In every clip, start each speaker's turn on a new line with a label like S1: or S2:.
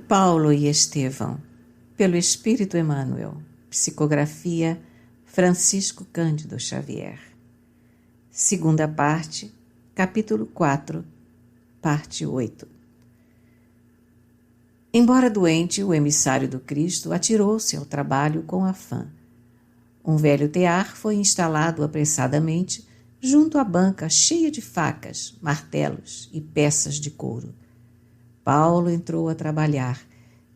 S1: Paulo e Estevão, pelo Espírito Emmanuel, psicografia Francisco Cândido Xavier. Segunda parte, capítulo 4, parte 8. Embora doente, o emissário do Cristo atirou-se ao trabalho com afã. Um velho tear foi instalado apressadamente junto à banca cheia de facas, martelos e peças de couro. Paulo entrou a trabalhar,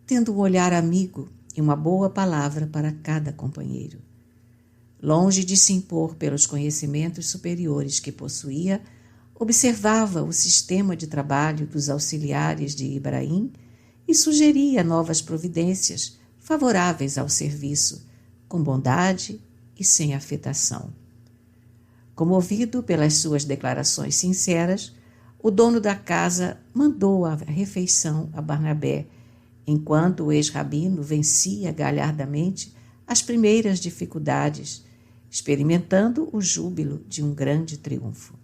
S1: tendo um olhar amigo e uma boa palavra para cada companheiro. Longe de se impor pelos conhecimentos superiores que possuía, observava o sistema de trabalho dos auxiliares de Ibrahim e sugeria novas providências favoráveis ao serviço, com bondade e sem afetação. Comovido pelas suas declarações sinceras, o dono da casa mandou a refeição a Barnabé, enquanto o ex-rabino vencia galhardamente as primeiras dificuldades, experimentando o júbilo de um grande triunfo.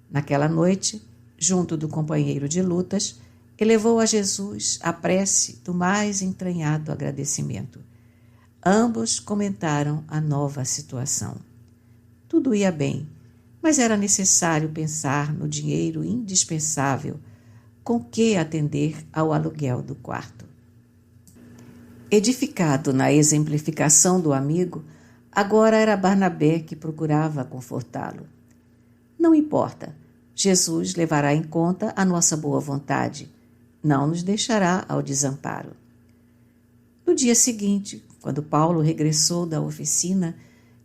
S1: Naquela noite, junto do companheiro de lutas, elevou a Jesus a prece do mais entranhado agradecimento. Ambos comentaram a nova situação. Tudo ia bem, mas era necessário pensar no dinheiro indispensável com que atender ao aluguel do quarto. Edificado na exemplificação do amigo, agora era Barnabé que procurava confortá-lo. Não importa, Jesus levará em conta a nossa boa vontade, não nos deixará ao desamparo. No dia seguinte, quando Paulo regressou da oficina,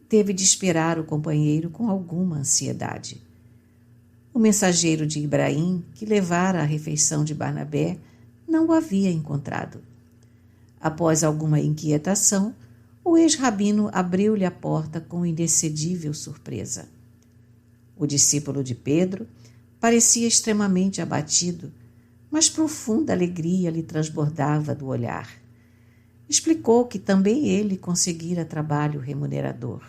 S1: teve de esperar o companheiro com alguma ansiedade. O mensageiro de Ibrahim, que levara a refeição de Barnabé, não o havia encontrado. Após alguma inquietação, o ex-rabino abriu-lhe a porta com inexcedível surpresa. O discípulo de Pedro parecia extremamente abatido, mas profunda alegria lhe transbordava do olhar. Explicou que também ele conseguira trabalho remunerador.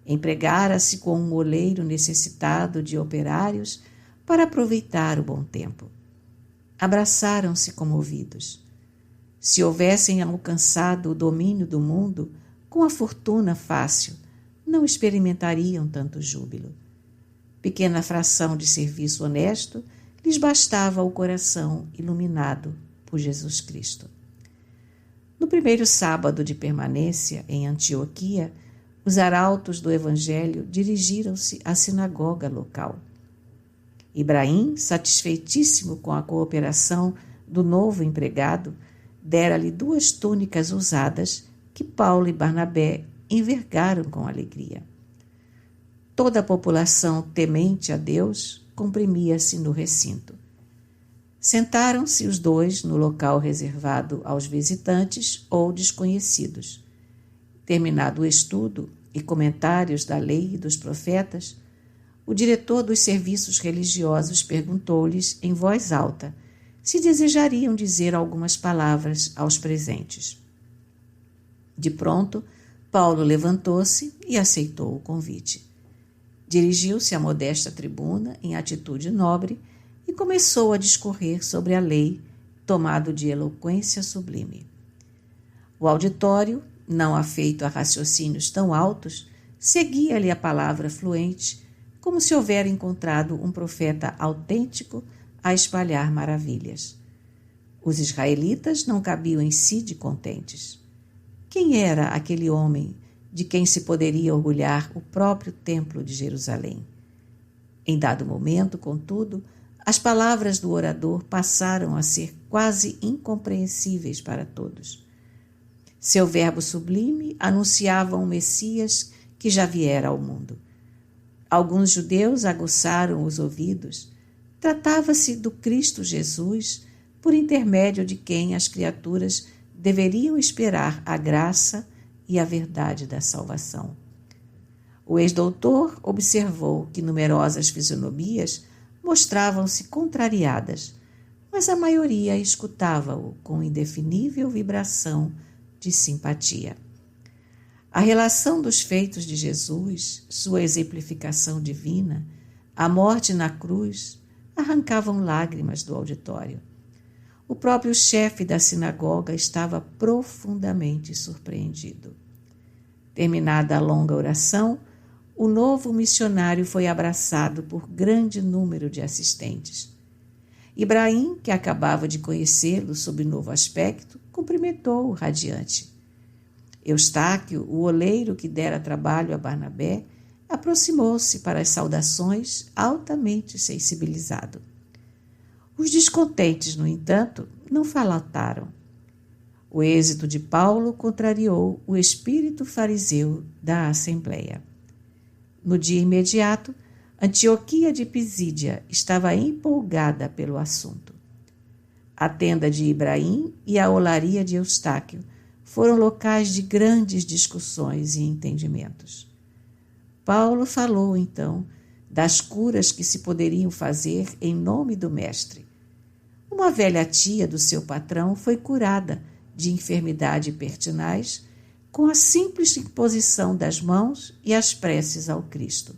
S1: Empregara-se com um oleiro necessitado de operários para aproveitar o bom tempo. Abraçaram-se comovidos. Se houvessem alcançado o domínio do mundo com a fortuna fácil, não experimentariam tanto júbilo. Pequena fração de serviço honesto lhes bastava o coração iluminado por Jesus Cristo. No primeiro sábado de permanência em Antioquia, os arautos do Evangelho dirigiram-se à sinagoga local. Ibrahim, satisfeitíssimo com a cooperação do novo empregado, dera-lhe 2 túnicas usadas que Paulo e Barnabé envergaram com alegria. Toda a população temente a Deus comprimia-se no recinto. Sentaram-se os 2 no local reservado aos visitantes ou desconhecidos. Terminado o estudo e comentários da lei e dos profetas, o diretor dos serviços religiosos perguntou-lhes em voz alta se desejariam dizer algumas palavras aos presentes. De pronto, Paulo levantou-se e aceitou o convite. Dirigiu-se à modesta tribuna em atitude nobre e começou a discorrer sobre a lei, tomado de eloquência sublime. O auditório, não afeito a raciocínios tão altos, seguia-lhe a palavra fluente, como se houvera encontrado um profeta autêntico a espalhar maravilhas. Os israelitas não cabiam em si de contentes. Quem era aquele homem de quem se poderia orgulhar o próprio templo de Jerusalém? Em dado momento, contudo, as palavras do orador passaram a ser quase incompreensíveis para todos. Seu verbo sublime anunciava um Messias que já viera ao mundo. Alguns judeus aguçaram os ouvidos. Tratava-se do Cristo Jesus, por intermédio de quem as criaturas deveriam esperar a graça e a verdade da salvação. O ex-doutor observou que numerosas fisionomias mostravam-se contrariadas, mas a maioria escutava-o com indefinível vibração de simpatia. A relação dos feitos de Jesus, sua exemplificação divina, a morte na cruz, arrancavam lágrimas do auditório. o próprio chefe da sinagoga estava profundamente surpreendido. Terminada a longa oração, o novo missionário foi abraçado por grande número de assistentes. Ibrahim, que acabava de conhecê-lo sob novo aspecto, cumprimentou-o radiante. Eustáquio, o oleiro que dera trabalho a Barnabé, aproximou-se para as saudações, altamente sensibilizado. Os descontentes, no entanto, não faltaram. O êxito de Paulo contrariou o espírito fariseu da Assembleia. No dia imediato, Antioquia de Pisídia estava empolgada pelo assunto. A tenda de Ibrahim e a olaria de Eustáquio foram locais de grandes discussões e entendimentos. Paulo falou, então, das curas que se poderiam fazer em nome do Mestre. Uma velha tia do seu patrão foi curada de enfermidade pertinaz com a simples imposição das mãos e as preces ao Cristo.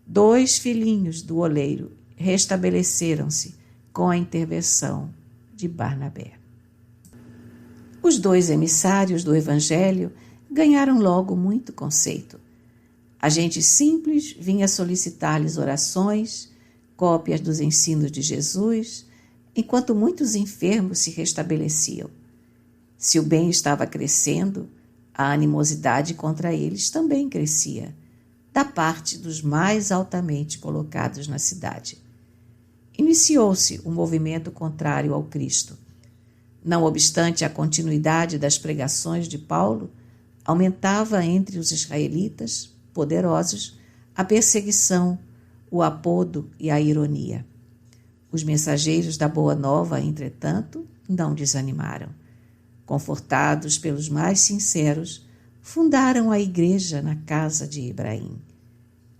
S1: 2 filhinhos do oleiro restabeleceram-se com a intervenção de Barnabé. Os 2 emissários do Evangelho ganharam logo muito conceito. A gente simples vinha solicitar-lhes orações, cópias dos ensinos de Jesus, enquanto muitos enfermos se restabeleciam. Se o bem estava crescendo, a animosidade contra eles também crescia, da parte dos mais altamente colocados na cidade. Iniciou-se um movimento contrário ao Cristo. Não obstante a continuidade das pregações de Paulo, aumentava entre os israelitas poderosos a perseguição, o apodo e a ironia. Os mensageiros da Boa Nova, entretanto, não desanimaram. Confortados pelos mais sinceros, fundaram a igreja na casa de Ibrahim.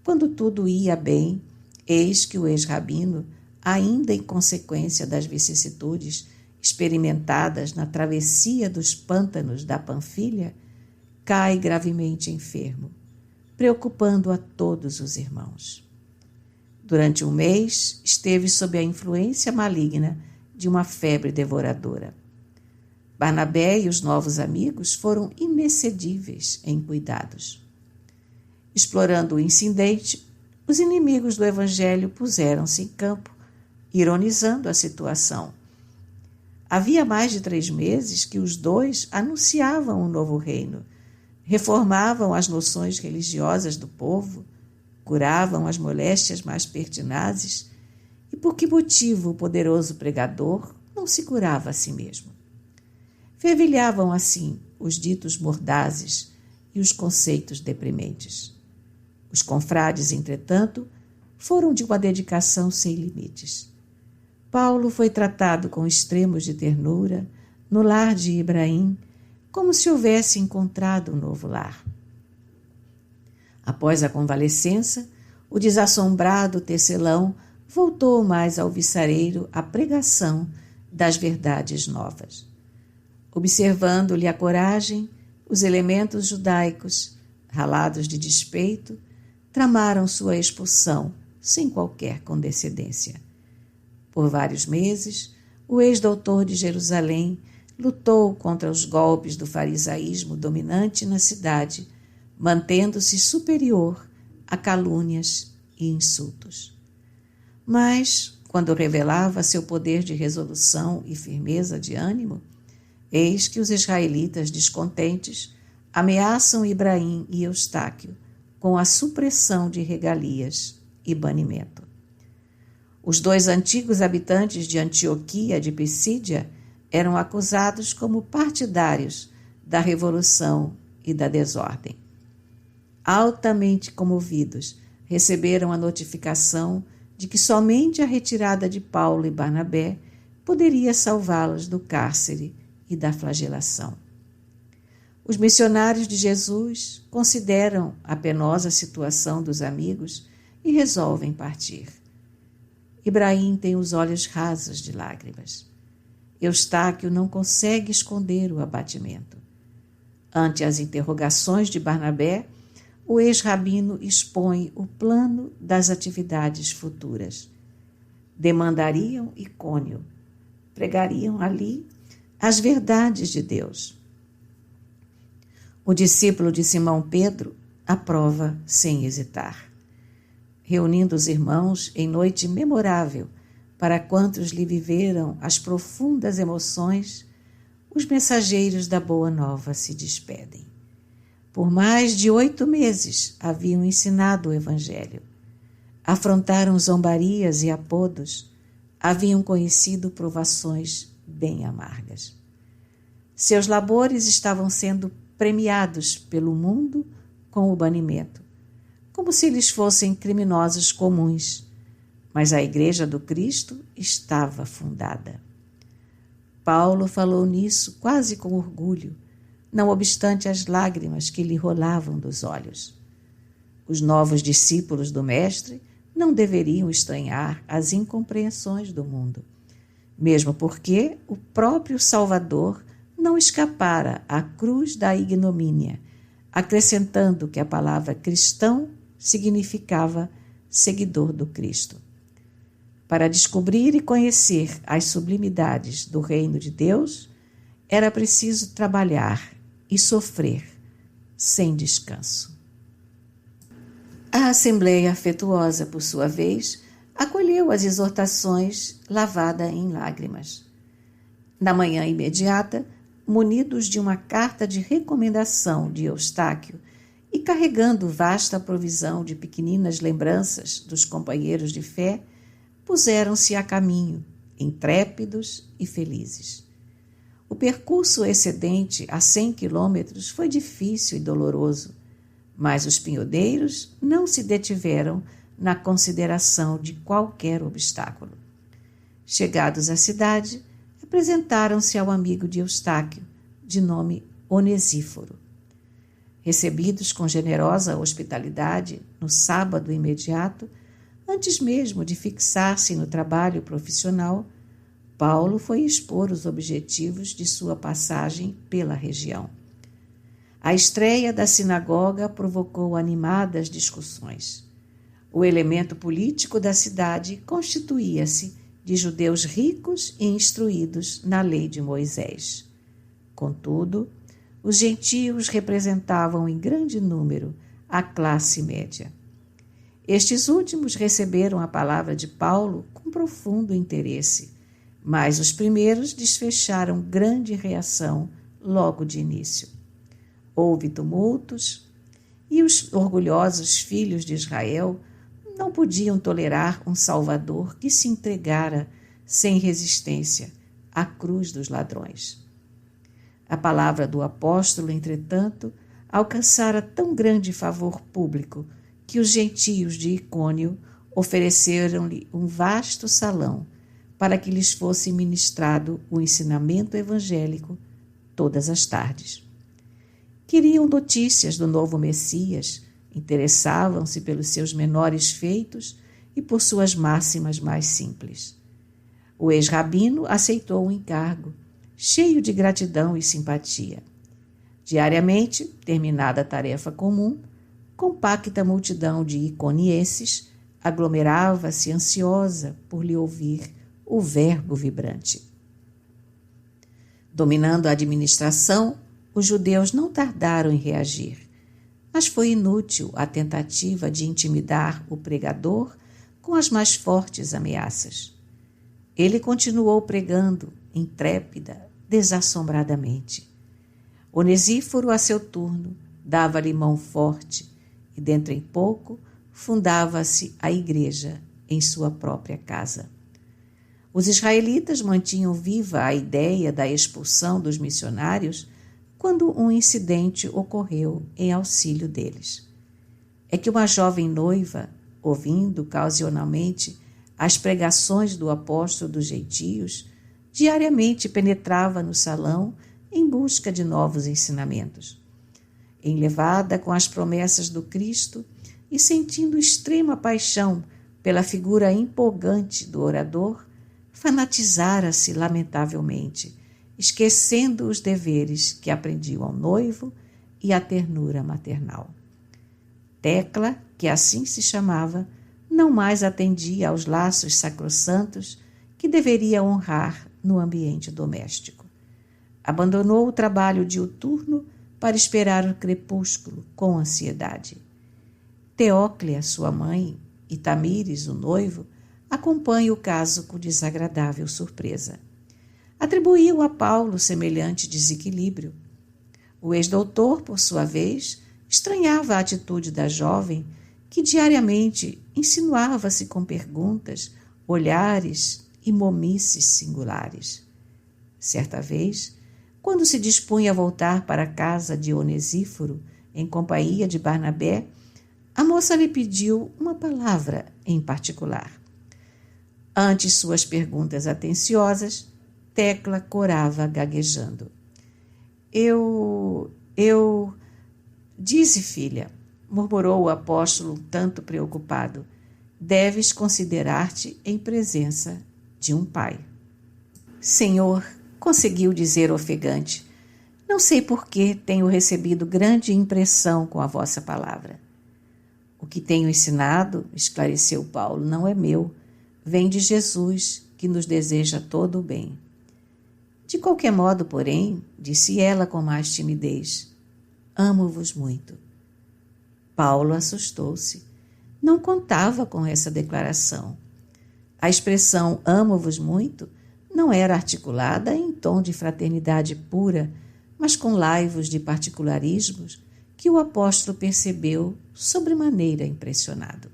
S1: Quando tudo ia bem, eis que o ex-rabino, ainda em consequência das vicissitudes experimentadas na travessia dos pântanos da Panfilha, cai gravemente enfermo, preocupando a todos os irmãos. Durante um mês, esteve sob a influência maligna de uma febre devoradora. Barnabé e os novos amigos foram inexcedíveis em cuidados. Explorando o incidente, os inimigos do Evangelho puseram-se em campo, ironizando a situação. Havia mais de 3 meses que os 2 anunciavam um novo reino, reformavam as noções religiosas do povo, curavam as moléstias mais pertinazes, e por que motivo o poderoso pregador não se curava a si mesmo? Fervilhavam assim os ditos mordazes e os conceitos deprimentes. Os confrades, entretanto, foram de uma dedicação sem limites. Paulo foi tratado com extremos de ternura no lar de Ibrahim, como se houvesse encontrado um novo lar. Após a convalescença, o desassombrado tecelão voltou mais ao viçareiro a pregação das verdades novas. Observando-lhe a coragem, os elementos judaicos, ralados de despeito, tramaram sua expulsão sem qualquer condescendência. Por vários meses, o ex-doutor de Jerusalém lutou contra os golpes do farisaísmo dominante na cidade, mantendo-se superior a calúnias e insultos. Mas, quando revelava seu poder de resolução e firmeza de ânimo, eis que os israelitas descontentes ameaçam Ibrahim e Eustáquio com a supressão de regalias e banimento. Os 2 antigos habitantes de Antioquia de Pisídia eram acusados como partidários da revolução e da desordem. Altamente comovidos, receberam a notificação de que somente a retirada de Paulo e Barnabé poderia salvá-los do cárcere e da flagelação. Os missionários de Jesus consideram a penosa situação dos amigos e resolvem partir. Ibrahim tem os olhos rasos de lágrimas. Eustáquio não consegue esconder o abatimento. Ante as interrogações de Barnabé, o ex-rabino expõe o plano das atividades futuras. Demandariam Icônio, pregariam ali as verdades de Deus. O discípulo de Simão Pedro aprova sem hesitar. Reunindo os irmãos em noite memorável, para quantos lhe viveram as profundas emoções, os mensageiros da Boa Nova se despedem. Por mais de 8 meses haviam ensinado o Evangelho. Afrontaram zombarias e apodos, haviam conhecido provações bem amargas. Seus labores estavam sendo premiados pelo mundo com o banimento, como se eles fossem criminosos comuns, mas a Igreja do Cristo estava fundada. Paulo falou nisso quase com orgulho, não obstante as lágrimas que lhe rolavam dos olhos. Os novos discípulos do Mestre não deveriam estranhar as incompreensões do mundo, mesmo porque o próprio Salvador não escapara à cruz da ignomínia, acrescentando que a palavra cristão significava seguidor do Cristo. Para descobrir e conhecer as sublimidades do reino de Deus, era preciso trabalhar e sofrer sem descanso. A Assembleia afetuosa, por sua vez, acolheu as exortações lavada em lágrimas. Na manhã imediata, munidos de uma carta de recomendação de Eustáquio e carregando vasta provisão de pequeninas lembranças dos companheiros de fé, puseram-se a caminho, intrépidos e felizes. O percurso excedente a 100 quilômetros foi difícil e doloroso, mas os pinhodeiros não se detiveram na consideração de qualquer obstáculo. Chegados à cidade, apresentaram-se ao amigo de Eustáquio, de nome Onesíforo. Recebidos com generosa hospitalidade no sábado imediato, antes mesmo de fixar-se no trabalho profissional, Paulo foi expor os objetivos de sua passagem pela região. A estreia da sinagoga provocou animadas discussões. O elemento político da cidade constituía-se de judeus ricos e instruídos na lei de Moisés. Contudo, os gentios representavam em grande número a classe média. Estes últimos receberam a palavra de Paulo com profundo interesse, mas os primeiros desfecharam grande reação logo de início. Houve tumultos e os orgulhosos filhos de Israel não podiam tolerar um Salvador que se entregara sem resistência à cruz dos ladrões. A palavra do apóstolo, entretanto, alcançara tão grande favor público que os gentios de Icônio ofereceram-lhe um vasto salão para que lhes fosse ministrado o ensinamento evangélico todas as tardes. Queriam notícias do novo Messias, interessavam-se pelos seus menores feitos e por suas máximas mais simples. O ex-rabino aceitou o encargo, cheio de gratidão e simpatia. Diariamente, terminada a tarefa comum, compacta multidão de iconienses aglomerava-se ansiosa por lhe ouvir o verbo vibrante. Dominando a administração, os judeus não tardaram em reagir, mas foi inútil a tentativa de intimidar o pregador com as mais fortes ameaças. Ele continuou pregando, intrépida, desassombradamente. Onesíforo, a seu turno, dava-lhe mão forte e, dentro em pouco, fundava-se a igreja em sua própria casa. Os israelitas mantinham viva a ideia da expulsão dos missionários quando um incidente ocorreu em auxílio deles. É que uma jovem noiva, ouvindo ocasionalmente as pregações do apóstolo dos gentios, diariamente penetrava no salão em busca de novos ensinamentos. Enlevada com as promessas do Cristo e sentindo extrema paixão pela figura empolgante do orador, fanatizara-se lamentavelmente, esquecendo os deveres que aprendiam ao noivo e a ternura maternal. Tecla, que assim se chamava, não mais atendia aos laços sacrossantos que deveria honrar no ambiente doméstico. Abandonou o trabalho diuturno para esperar o crepúsculo com ansiedade. Teóclia, sua mãe, e Tamires, o noivo, acompanham o caso com desagradável surpresa. Atribuiu a Paulo semelhante desequilíbrio. O ex-doutor, por sua vez, estranhava a atitude da jovem que diariamente insinuava-se com perguntas, olhares e momices singulares. Certa vez, quando se dispunha a voltar para a casa de Onesíforo, em companhia de Barnabé, a moça lhe pediu uma palavra em particular. Ante suas perguntas atenciosas, Tecla corava gaguejando. Eu... Dize, filha, murmurou o apóstolo um tanto preocupado. Deves considerar-te em presença de um pai. Senhor, conseguiu dizer ofegante, não sei por que tenho recebido grande impressão com a vossa palavra. O que tenho ensinado, esclareceu Paulo, não é meu, vem de Jesus, que nos deseja todo o bem. De qualquer modo, porém, disse ela com mais timidez, amo-vos muito. Paulo assustou-se. Não contava com essa declaração. A expressão amo-vos muito não era articulada em tom de fraternidade pura, mas com laivos de particularismos que o apóstolo percebeu sobremaneira impressionado.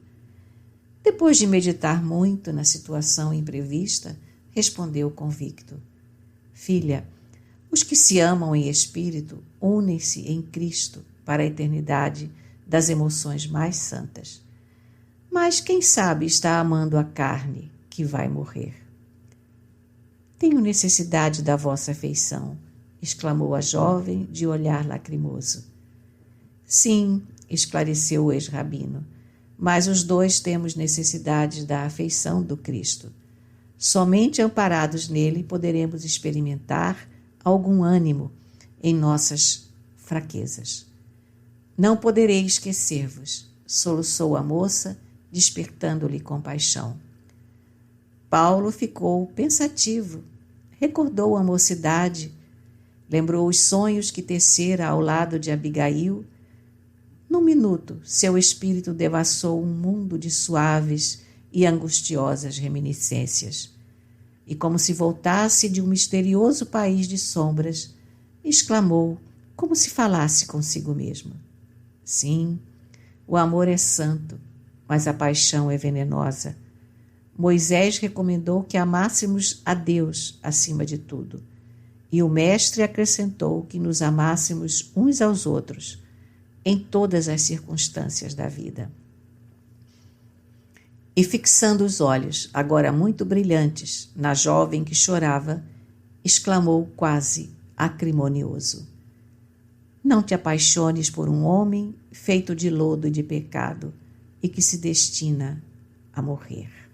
S1: Depois de meditar muito na situação imprevista, respondeu convicto. Filha, os que se amam em espírito unem-se em Cristo para a eternidade das emoções mais santas. Mas quem sabe está amando a carne que vai morrer. Tenho necessidade da vossa afeição, exclamou a jovem de olhar lacrimoso. Sim, esclareceu o ex-rabino, mas os dois temos necessidade da afeição do Cristo. Somente amparados nele poderemos experimentar algum ânimo em nossas fraquezas. Não poderei esquecer-vos, soluçou a moça, despertando-lhe compaixão. Paulo ficou pensativo, recordou a mocidade, lembrou os sonhos que tecera ao lado de Abigail. Num minuto, seu espírito devassou um mundo de suaves e angustiosas reminiscências. E como se voltasse de um misterioso país de sombras, exclamou, como se falasse consigo mesmo. Sim, o amor é santo, mas a paixão é venenosa. Moisés recomendou que amássemos a Deus acima de tudo, e o Mestre acrescentou que nos amássemos uns aos outros, em todas as circunstâncias da vida. E fixando os olhos, agora muito brilhantes, na jovem que chorava, exclamou quase acrimonioso. Não te apaixones por um homem feito de lodo e de pecado e que se destina a morrer.